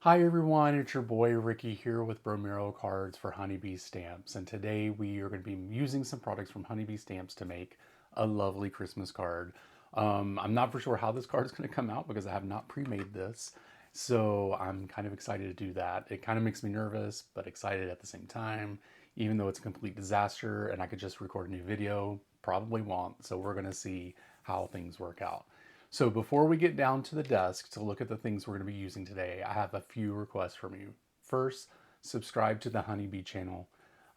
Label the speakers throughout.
Speaker 1: Hi everyone, it's your boy Ricky here with Bromero Cards for Honeybee Stamps, and today we are going to be using some products from Honeybee Stamps to make a lovely Christmas card. I'm not for sure how this card is going to come out because I have not pre-made this, so I'm kind of excited to do that. It kind of makes me nervous, but excited at the same time, even though it's a complete disaster and I could just record a new video, probably won't, so we're going to see how things work out. So before we get down to the desk to look at the things we're going to be using today, I have a few requests from you. First, subscribe to the Honeybee channel,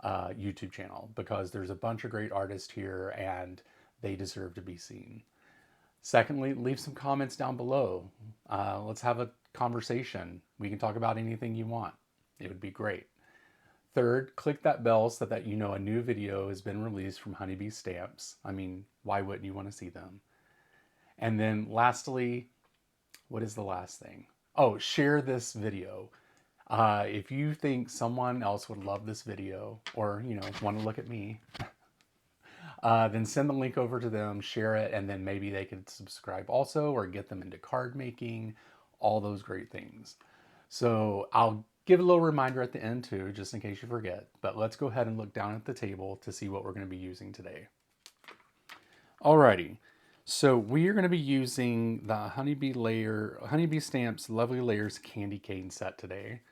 Speaker 1: YouTube channel, because there's a bunch of great artists here and they deserve to be seen. Secondly, leave some comments down below. Let's have a conversation. We can talk about anything you want. It would be great. Third, click that bell so that you know a new video has been released from Honeybee Stamps. I mean, why wouldn't you want to see them? And then lastly, what is the last thing? Oh, share this video. If you think someone else would love this video or, want to look at me, then send the link over to them, share it, and then maybe they could subscribe also or get them into card making, all those great things. So I'll give a little reminder at the end too, just in case you forget. But let's go ahead and look down at the table to see what we're going to be using today. Alrighty, so we are going to be using the Honeybee Stamps Lovely Layers Candy Cane set today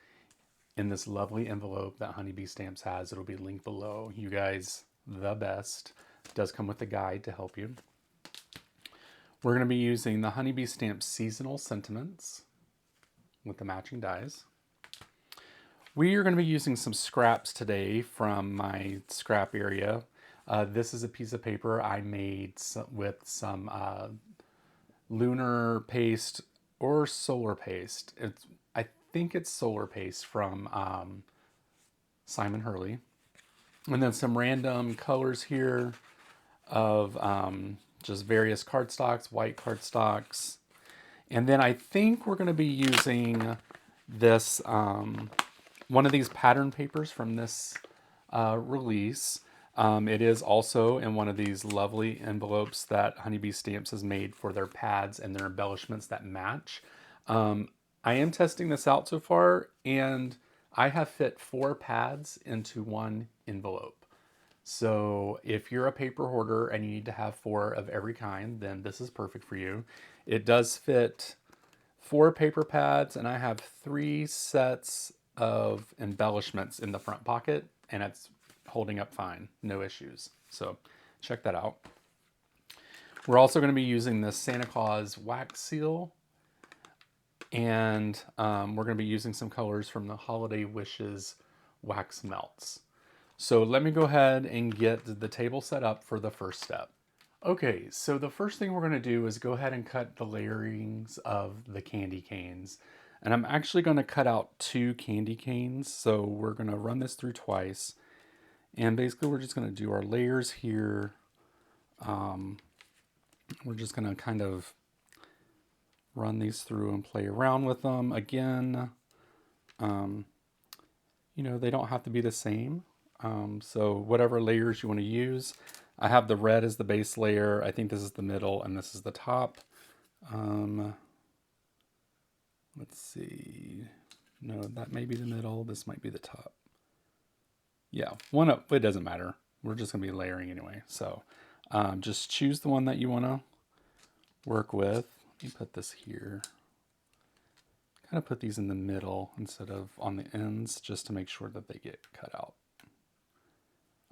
Speaker 1: in this lovely envelope that Honeybee Stamps has. It'll be linked below. You guys, the best. It does come with a guide to help you. We're going to be using the Honeybee Stamps Seasonal Sentiments with the matching dies. We are going to be using some scraps today from my scrap area. This is a piece of paper I made with some lunar paste or solar paste. I think it's solar paste from Simon Hurley. And then some random colors here of just various cardstocks, white cardstocks. And then I think we're going to be using this, one of these pattern papers from this release. It is also in one of these lovely envelopes that Honeybee Stamps has made for their pads and their embellishments that match. I am testing this out so far, and I have fit 4 pads into one envelope. So if you're a paper hoarder and you need to have 4 of every kind, then this is perfect for you. It does fit 4 paper pads, and I have 3 sets of embellishments in the front pocket, and it's holding up fine, no issues. So check that out. We're also going to be using this Santa Claus wax seal, and we're going to be using some colors from the Holiday Wishes wax melts. So let me go ahead and get the table set up for the first step. Okay, so the first thing we're going to do is go ahead and cut the layerings of the candy canes. And I'm actually going to cut out 2 candy canes, so we're going to run this through twice. And basically we're just going to do our layers here. We're just going to kind of run these through and play around with them. Again, they don't have to be the same. So whatever layers you want to use. I have the red as the base layer. I think this is the middle and this is the top. Let's see. No, that may be the middle. This might be the top. Yeah, one up. It doesn't matter. We're just going to be layering anyway. So just choose the one that you want to work with. Let me put this here. Kind of put these in the middle instead of on the ends just to make sure that they get cut out.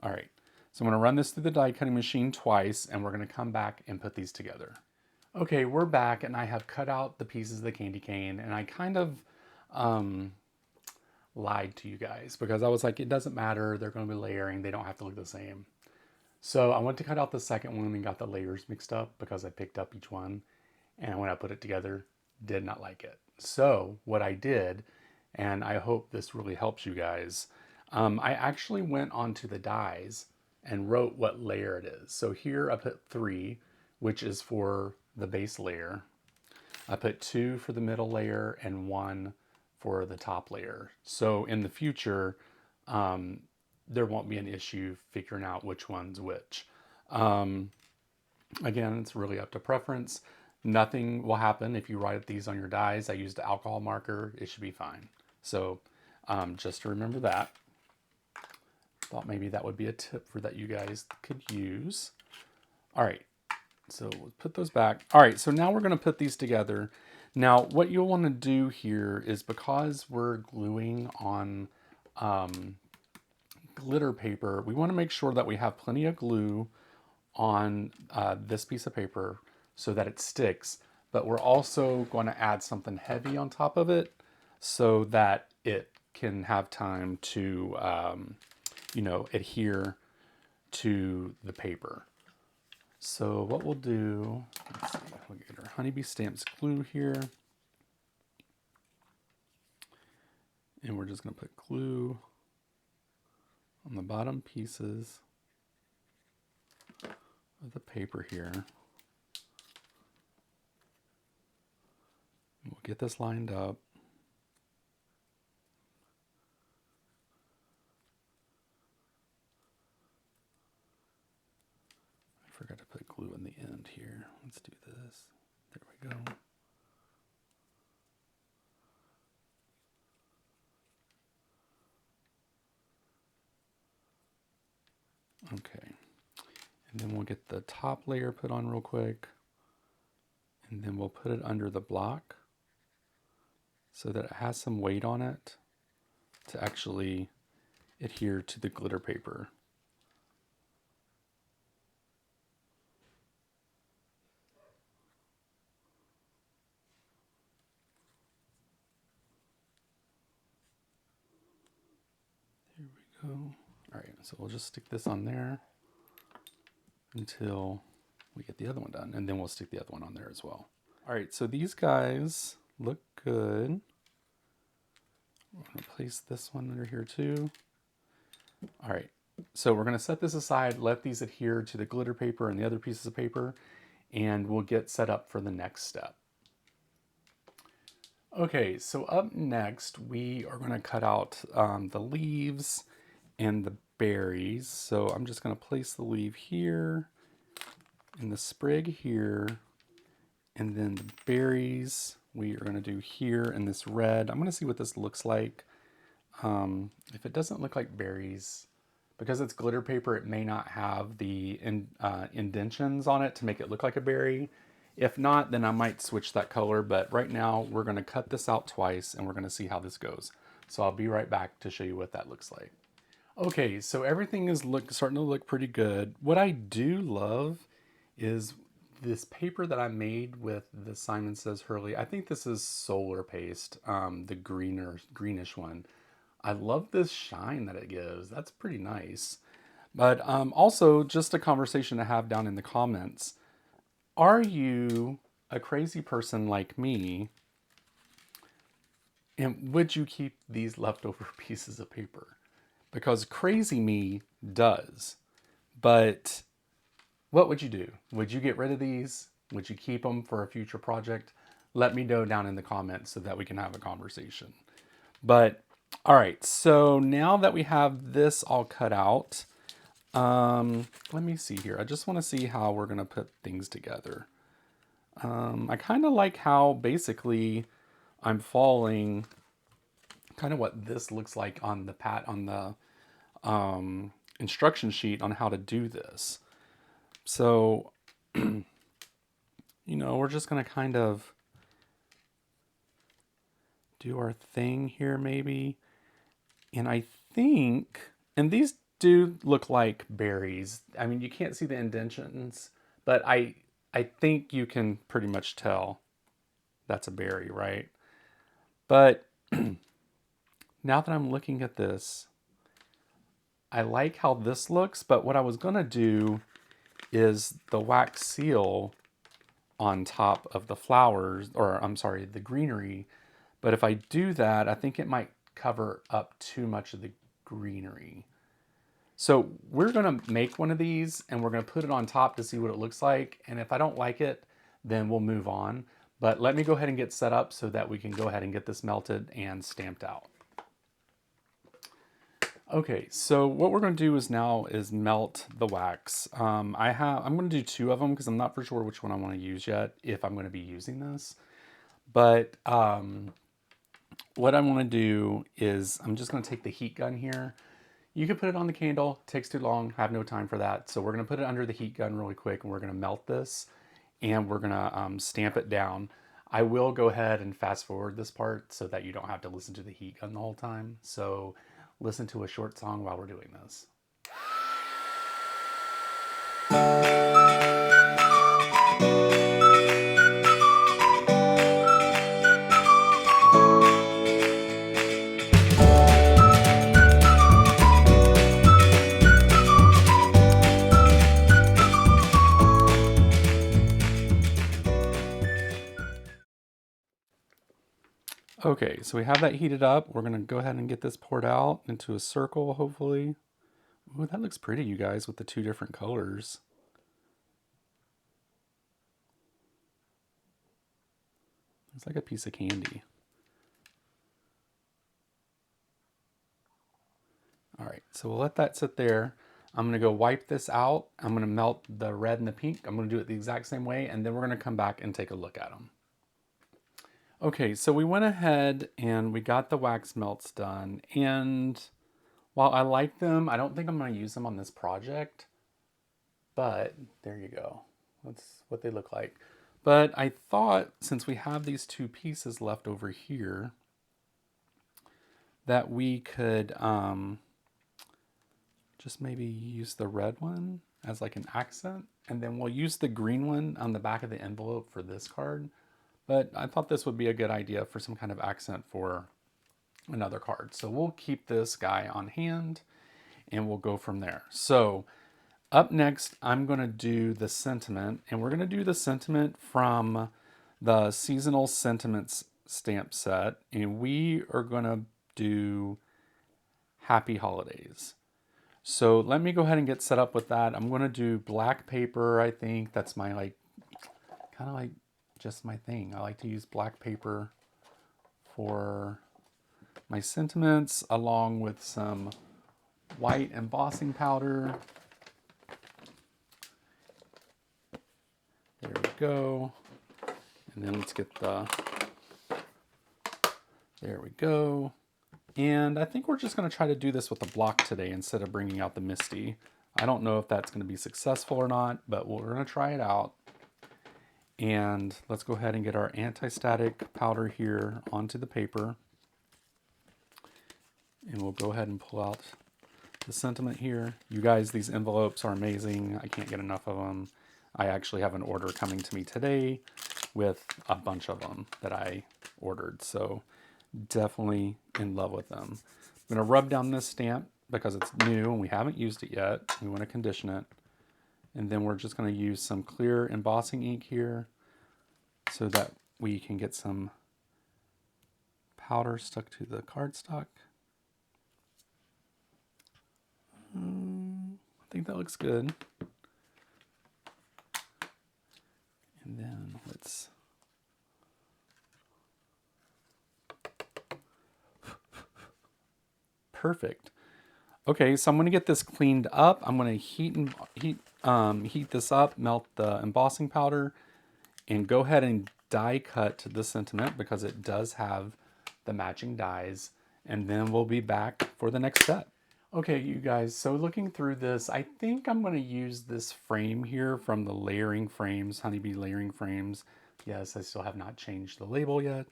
Speaker 1: All right. So I'm going to run this through the die cutting machine twice, and we're going to come back and put these together. Okay, we're back, and I have cut out the pieces of the candy cane, and I kind of lied to you guys because I was like, it doesn't matter. They're going to be layering. They don't have to look the same. So I went to cut out the second one and got the layers mixed up because I picked up each one, and when I put it together, did not like it. So what I did, and I hope this really helps you guys, I actually went onto the dies and wrote what layer it is. So here I put 3, which is for the base layer. I put 2 for the middle layer and 1 for the top layer. So in the future, there won't be an issue figuring out which one's which. Again, it's really up to preference. Nothing will happen if you write these on your dies. I used an alcohol marker. It should be fine. So just to remember that. Thought maybe that would be a tip for that you guys could use. All right, so we'll put those back. All right, so now we're going to put these together. Now, what you'll want to do here is, because we're gluing on glitter paper, we want to make sure that we have plenty of glue on this piece of paper so that it sticks. But we're also going to add something heavy on top of it so that it can have time to, you know, adhere to the paper. So what we'll do, let's see, we'll get our Honeybee Stamps glue here. And we're just going to put glue on the bottom pieces of the paper here. And we'll get this lined up. I forgot to put glue in the end here. Let's do this. There we go. Okay, and then we'll get the top layer put on real quick, and then we'll put it under the block so that it has some weight on it to actually adhere to the glitter paper. There we go. All right, so we'll just stick this on there until we get the other one done, and then we'll stick the other one on there as well. All right, so these guys look good. I'm gonna place this one under here too. All right, so we're gonna set this aside, let these adhere to the glitter paper and the other pieces of paper, and we'll get set up for the next step. Okay, so up next, we are gonna cut out the leaves and the berries. So I'm just going to place the leaf here and the sprig here, and then the berries we are going to do here in this red. I'm going to see what this looks like. If it doesn't look like berries, because it's glitter paper, it may not have the indentions on it to make it look like a berry. If not, then I might switch that color, but right now we're going to cut this out twice and we're going to see how this goes. So I'll be right back to show you what that looks like. Okay, so everything is starting to look pretty good. What I do love is this paper that I made with the Simon Says Hurley. I think this is Solar Paste, the greenish one. I love this shine that it gives. That's pretty nice. But also, just a conversation to have down in the comments. Are you a crazy person like me? And would you keep these leftover pieces of paper? Because crazy me does. But what would you do? Would you get rid of these? Would you keep them for a future project? Let me know down in the comments so that we can have a conversation. But all right, so now that we have this all cut out, let me see here. I just want to see how we're going to put things together. I kind of like how basically I'm following kind of what this looks like on the instruction sheet on how to do this. So, you know, we're just going to kind of do our thing here maybe. And I think, and these do look like berries. I mean, you can't see the indentions, but I think you can pretty much tell that's a berry, right? But now that I'm looking at this, I like how this looks, but what I was gonna do is the wax seal on top of the flowers, or I'm sorry, the greenery. But if I do that, I think it might cover up too much of the greenery. So we're gonna make one of these and we're gonna put it on top to see what it looks like. And if I don't like it, then we'll move on. But let me go ahead and get set up so that we can go ahead and get this melted and stamped out. Okay, so what we're going to do is now is melt the wax. I'm going to do two of them because I'm not for sure which one I want to use yet, if I'm going to be using this. But what I want to do is I'm just going to take the heat gun here. You could put it on the candle, it takes too long, have no time for that. So we're going to put it under the heat gun really quick and we're going to melt this and we're going to stamp it down. I will go ahead and fast forward this part so that you don't have to listen to the heat gun the whole time. So listen to a short song while we're doing this. Okay, so we have that heated up. We're gonna go ahead and get this poured out into a circle, hopefully. Ooh, that looks pretty, you guys, with the two different colors. It's like a piece of candy. All right, so we'll let that sit there. I'm gonna go wipe this out. I'm gonna melt the red and the pink. I'm gonna do it the exact same way, and then we're gonna come back and take a look at them. Okay, so we went ahead and we got the wax melts done, and while I like them, I don't think I'm gonna use them on this project, but there you go. That's what they look like. But I thought, since we have these two pieces left over here, that we could just maybe use the red one as like an accent, and then we'll use the green one on the back of the envelope for this card. But I thought this would be a good idea for some kind of accent for another card. So we'll keep this guy on hand and we'll go from there. So up next, I'm going to do the sentiment, and we're going to do the sentiment from the Seasonal Sentiments stamp set, and we are going to do Happy Holidays. So let me go ahead and get set up with that. I'm going to do black paper. I think that's my kind of like just my thing. I like to use black paper for my sentiments along with some white embossing powder. There we go. And then let's get there we go. And I think we're just going to try to do this with a block today instead of bringing out the Misty. I don't know if that's going to be successful or not, but we're going to try it out. And let's go ahead and get our anti-static powder here onto the paper. And we'll go ahead and pull out the sentiment here. You guys, these envelopes are amazing. I can't get enough of them. I actually have an order coming to me today with a bunch of them that I ordered. So definitely in love with them. I'm going to rub down this stamp because it's new and we haven't used it yet. We want to condition it. And then we're just going to use some clear embossing ink here so that we can get some powder stuck to the cardstock. I think that looks good. And then let's perfect. Okay, so I'm going to get this cleaned up. I'm going to heat this up, melt the embossing powder, and go ahead and die cut the sentiment because it does have the matching dies. And then we'll be back for the next step. Okay, you guys, so looking through this, I think I'm going to use this frame here from the layering frames, Honeybee layering frames. Yes, I still have not changed the label yet,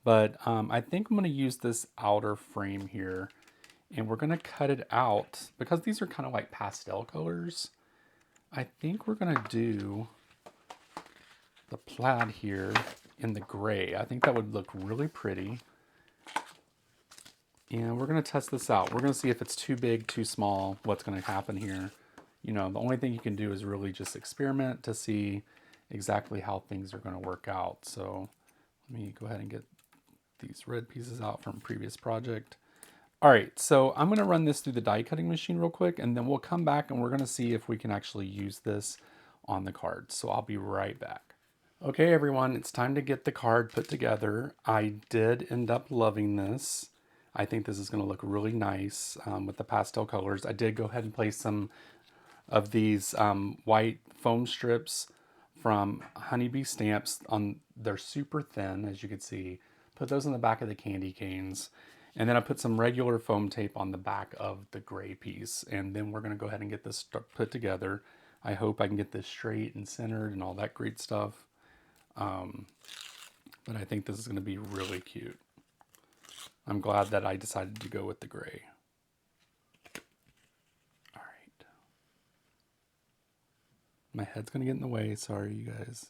Speaker 1: but I think I'm going to use this outer frame here. And we're going to cut it out because these are kind of like pastel colors. I think we're going to do the plaid here in the gray. I think that would look really pretty. And we're going to test this out. We're going to see if it's too big, too small, what's going to happen here. You know, the only thing you can do is really just experiment to see exactly how things are going to work out. So let me go ahead and get these red pieces out from a previous project. All right, so I'm going to run this through the die cutting machine real quick, and then we'll come back and we're going to see if we can actually use this on the card. So I'll be right back. Okay, everyone, it's time to get the card put together. I did end up loving this. I think this is going to look really nice with the pastel colors. I did go ahead and place some of these white foam strips from Honeybee Stamps on. They're super thin, as you can see. Put those on the back of the candy canes. And then I put some regular foam tape on the back of the gray piece. And then we're going to go ahead and get this put together. I hope I can get this straight and centered and all that great stuff. But I think this is going to be really cute. I'm glad that I decided to go with the gray. All right. My head's going to get in the way. Sorry, you guys.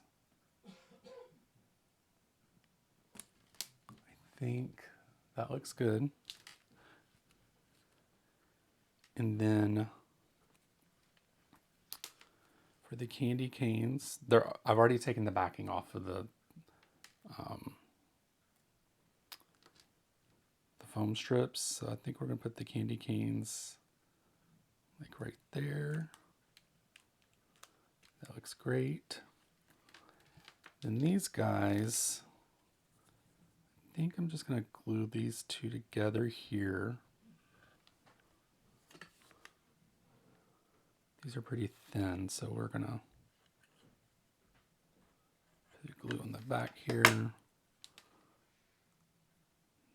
Speaker 1: I think that looks good. And then for the candy canes, I've already taken the backing off of the foam strips. So I think we're going to put the candy canes like right there. That looks great. Then these guys, I think I'm just going to glue these two together here. These are pretty thin, so we're going to put glue on the back here.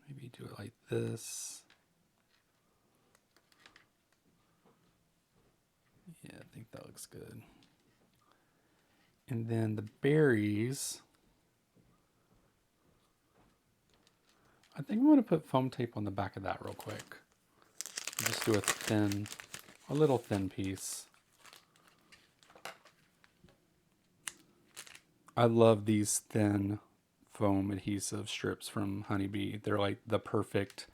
Speaker 1: Maybe do it like this. Yeah, I think that looks good. And then the berries, I think I'm going to put foam tape on the back of that real quick. Just do a little thin piece. I love these thin foam adhesive strips from Honeybee. They're like the perfect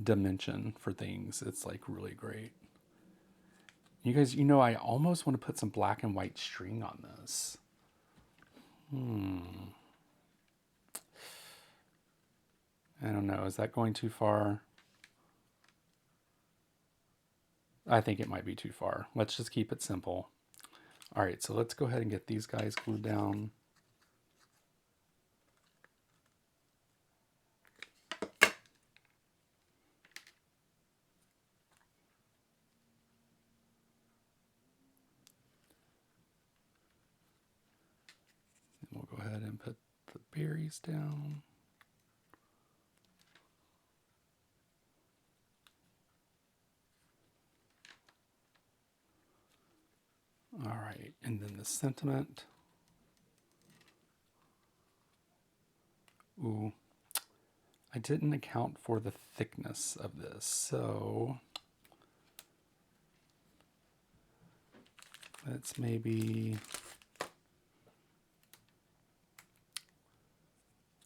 Speaker 1: dimension for things. It's like really great. You guys, you know, I almost want to put some black and white string on this. I don't know. Is that going too far? I think it might be too far. Let's just keep it simple. All right, so let's go ahead and get these guys glued down. And we'll go ahead and put the berries down. All right, and then the sentiment. Ooh, I didn't account for the thickness of this, so let's maybe,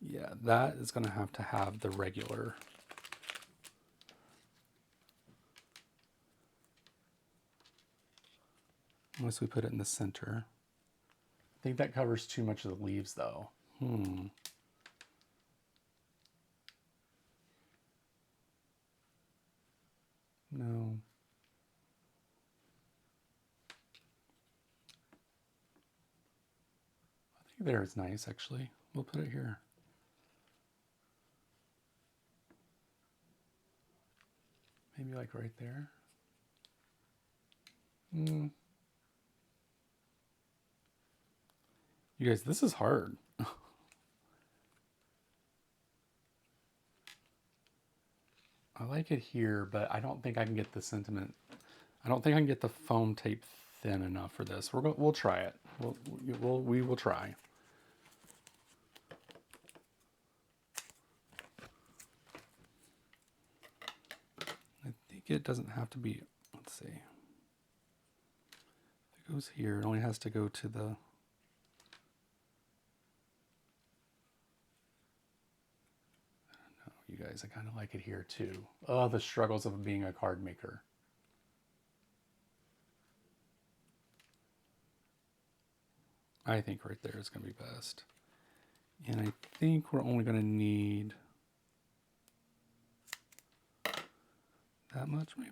Speaker 1: yeah, that is going to have the regular. Unless we put it in the center. I think that covers too much of the leaves, though. No. I think there is nice, actually. We'll put it here. Maybe like right there. You guys, this is hard. I like it here, but I don't think I can get the sentiment. I don't think I can get the foam tape thin enough for this. We'll try it. We will try. I think it doesn't have to be. Let's see. If it goes here, it only has to go to the. You guys, I kind of like it here too. Oh, the struggles of being a card maker. I think right there is going to be best. And I think we're only going to need that much maybe.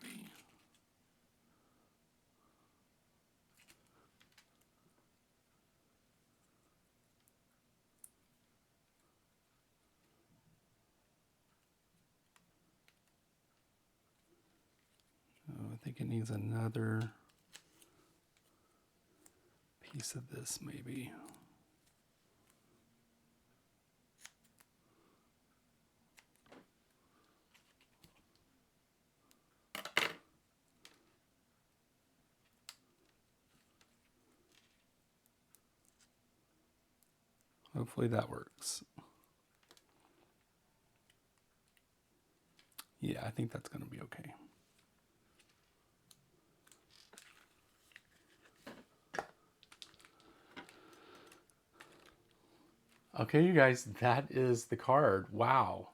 Speaker 1: think it needs another piece of this maybe. Hopefully that works. Yeah, I think that's going to be okay. Okay, you guys, that is the card. Wow.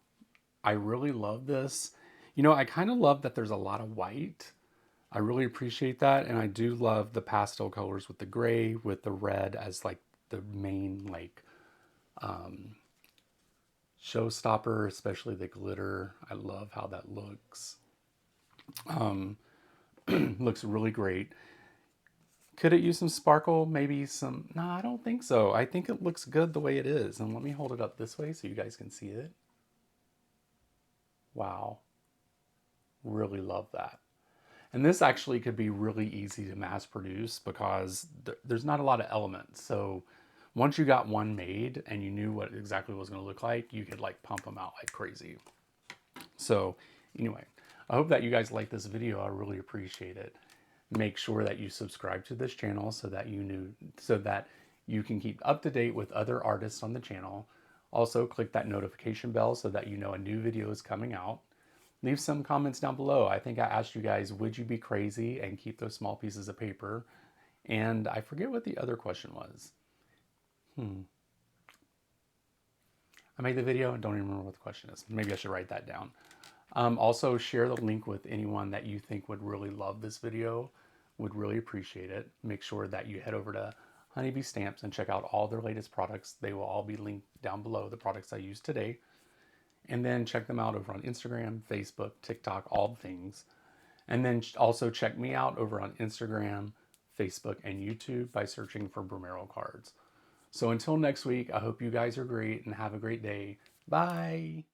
Speaker 1: I really love this. You know, I kind of love that there's a lot of white. I really appreciate that. And I do love the pastel colors with the gray, with the red as like the main like showstopper, especially the glitter. I love how that looks. Looks really great. Could it use some sparkle? Maybe some, no, I don't think so. I think it looks good the way it is. And let me hold it up this way so you guys can see it. Wow. Really love that. And this actually could be really easy to mass produce because there's not a lot of elements. So once you got one made and you knew what exactly it was going to look like, you could like pump them out like crazy. So anyway, I hope that you guys like this video. I really appreciate it. Make sure that you subscribe to this channel so that you can keep up to date with other artists on the channel. Also click that notification bell so that you know a new video is coming out. Leave some comments down below. I think I asked you guys, would you be crazy and keep those small pieces of paper? And I forget what the other question was. I made the video and don't even remember what the question is. Maybe I should write that down. Also, share the link with anyone that you think would really love this video. Would really appreciate it. Make sure that you head over to Honeybee Stamps and check out all their latest products. They will all be linked down below, the products I used today. And then check them out over on Instagram, Facebook, TikTok, all the things. And then also check me out over on Instagram, Facebook, and YouTube by searching for Brumerell Cards. So until next week, I hope you guys are great and have a great day. Bye.